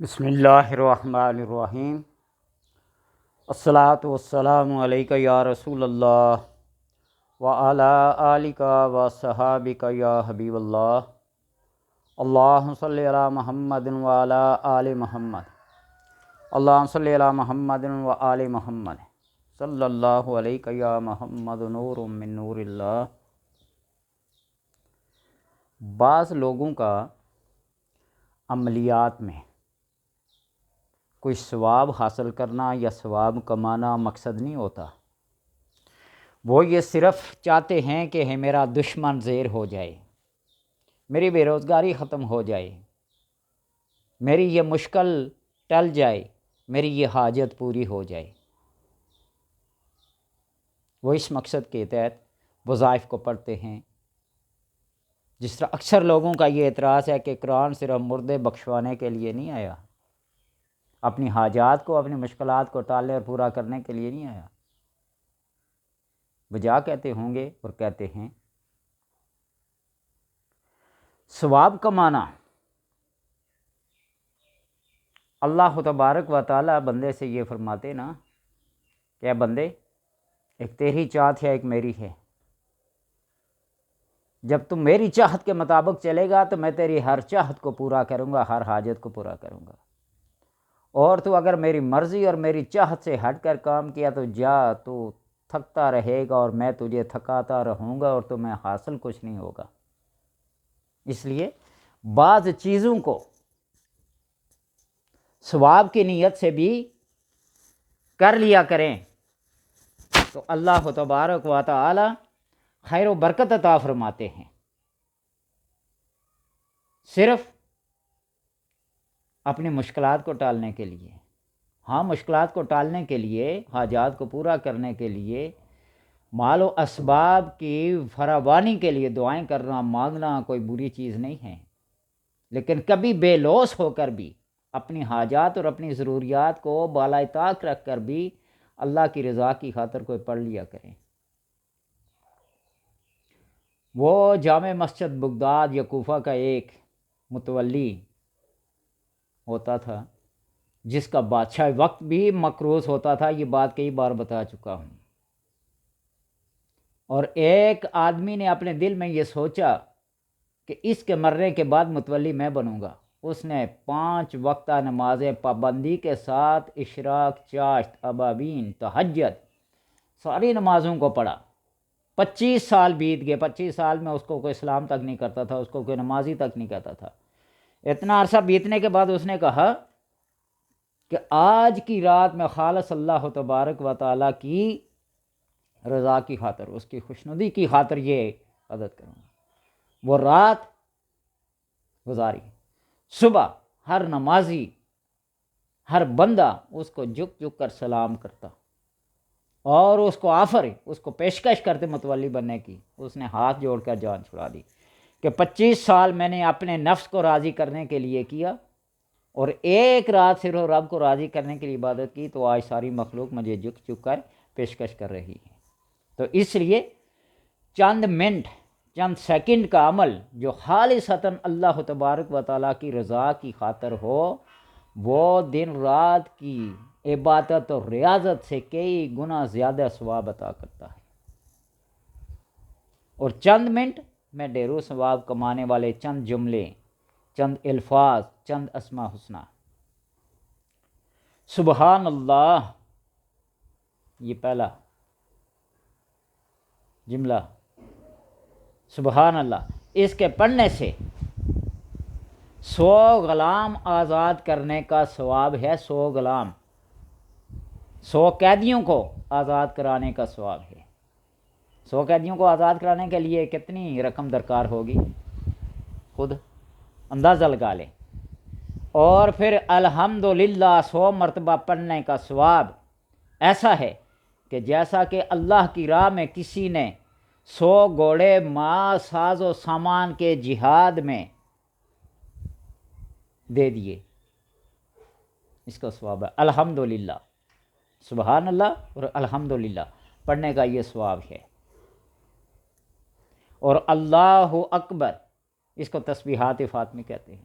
بسم اللہ الرحمن الرحیم۔ الصلاۃ والسلام علیک یا رسول اللہ وعلی آلک و صحابک یا حبیب اللہ۔ اللہم صلی علی محمد وعلی آل محمد، اللہم صلی علی محمد وآل محمد، صلی اللہ علیک یا محمد نور من نور اللہ۔ بعض لوگوں کا عملیات میں کوئی ثواب حاصل کرنا یا ثواب کمانا مقصد نہیں ہوتا، وہ یہ صرف چاہتے ہیں کہ میرا دشمن زیر ہو جائے، میری بے روزگاری ختم ہو جائے، میری یہ مشکل ٹل جائے، میری یہ حاجت پوری ہو جائے۔ وہ اس مقصد کے تحت وظائف کو پڑھتے ہیں۔ جس طرح اکثر لوگوں کا یہ اعتراض ہے کہ قرآن صرف مردے بخشوانے کے لیے نہیں آیا، اپنی حاجات کو، اپنی مشکلات کو ٹالنے اور پورا کرنے کے لیے نہیں آیا۔ وجہ کہتے ہوں گے اور کہتے ہیں ثواب کمانا، اللہ تبارک و تعالی بندے سے یہ فرماتے نا کہ اے بندے، ایک تیری چاہت ہے، ایک میری ہے۔ جب تم میری چاہت کے مطابق چلے گا تو میں تیری ہر چاہت کو پورا کروں گا، ہر حاجت کو پورا کروں گا، اور تو اگر میری مرضی اور میری چاہت سے ہٹ کر کام کیا تو تو تھکتا رہے گا اور میں تجھے تھکاتا رہوں گا اور تمہیں حاصل کچھ نہیں ہوگا۔ اس لیے بعض چیزوں کو ثواب کی نیت سے بھی کر لیا کریں تو اللہ تبارک و تعالی خیر و برکت عطا فرماتے ہیں۔ صرف اپنی مشکلات کو ٹالنے کے لیے، ہاں مشکلات کو ٹالنے کے لیے، حاجات کو پورا کرنے کے لیے، مال و اسباب کی فراوانی کے لیے دعائیں کرنا، مانگنا کوئی بری چیز نہیں ہے، لیکن کبھی بے لوث ہو کر بھی اپنی حاجات اور اپنی ضروریات کو بالائے طاق رکھ کر بھی اللہ کی رضا کی خاطر کوئی پڑھ لیا کریں۔ وہ جامع مسجد بغداد یا کوفہ کا ایک متولی ہوتا تھا جس کا بادشاہ وقت بھی مقروض ہوتا تھا، یہ بات کئی بار بتا چکا ہوں۔ اور ایک آدمی نے اپنے دل میں یہ سوچا کہ اس کے مرنے کے بعد متولی میں بنوں گا۔ اس نے 5 وقتہ نمازیں پابندی کے ساتھ، اشراق، چاشت، ابابین، تہجد، ساری نمازوں کو پڑھا۔ 25 سال بیت گئے۔ 25 سال میں اس کو کوئی سلام تک نہیں کرتا تھا، اس کو کوئی نمازی تک نہیں کہتا تھا۔ اتنا عرصہ بیتنے کے بعد اس نے کہا کہ آج کی رات میں خالص اللہ تبارک و تعالیٰ کی رضا کی خاطر، اس کی خوشنودی کی خاطر یہ عبادت کروں گا۔ وہ رات گزاری۔ صبح ہر نمازی، ہر بندہ اس کو جھک جھک کر سلام کرتا اور اس کو آفر، اس کو پیشکش کرتے متولی بننے کی۔ اس نے ہاتھ جوڑ کر جان چھڑا دی کہ 25 سال میں نے اپنے نفس کو راضی کرنے کے لیے کیا اور ایک رات صرف رب کو راضی کرنے کے لیے عبادت کی، تو آج ساری مخلوق مجھے جھک جھک کر پیشکش کر رہی ہے۔ تو اس لیے چند منٹ، چند سیکنڈ کا عمل جو خالصتاً اللہ تبارک و تعالیٰ کی رضا کی خاطر ہو، وہ دن رات کی عبادت اور ریاضت سے کئی گنا زیادہ ثواب عطا کرتا ہے۔ اور چند منٹ میں ڈھیروں ثواب کمانے والے چند جملے، چند الفاظ، چند اسماء حسنہ۔ سبحان اللہ، یہ پہلا جملہ، سبحان اللہ، اس کے پڑھنے سے 100 غلام آزاد کرنے کا ثواب ہے۔ 100 غلام، 100 قیدیوں کو آزاد کرانے کا ثواب ہے۔ 100 قیدیوں کو آزاد کرانے کے لیے کتنی رقم درکار ہوگی، خود اندازہ لگا لیں۔ اور پھر الحمدللہ 100 مرتبہ پڑھنے کا ثواب ایسا ہے کہ جیسا کہ اللہ کی راہ میں کسی نے 100 گھوڑے ماں ساز و سامان کے جہاد میں دے دیے، اس کا ثواب ہے۔ الحمدللہ، سبحان اللہ اور الحمدللہ پڑھنے کا یہ ثواب ہے۔ اور اللہ اکبر، اس کو تسبیحات فاطمی کہتے ہیں۔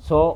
100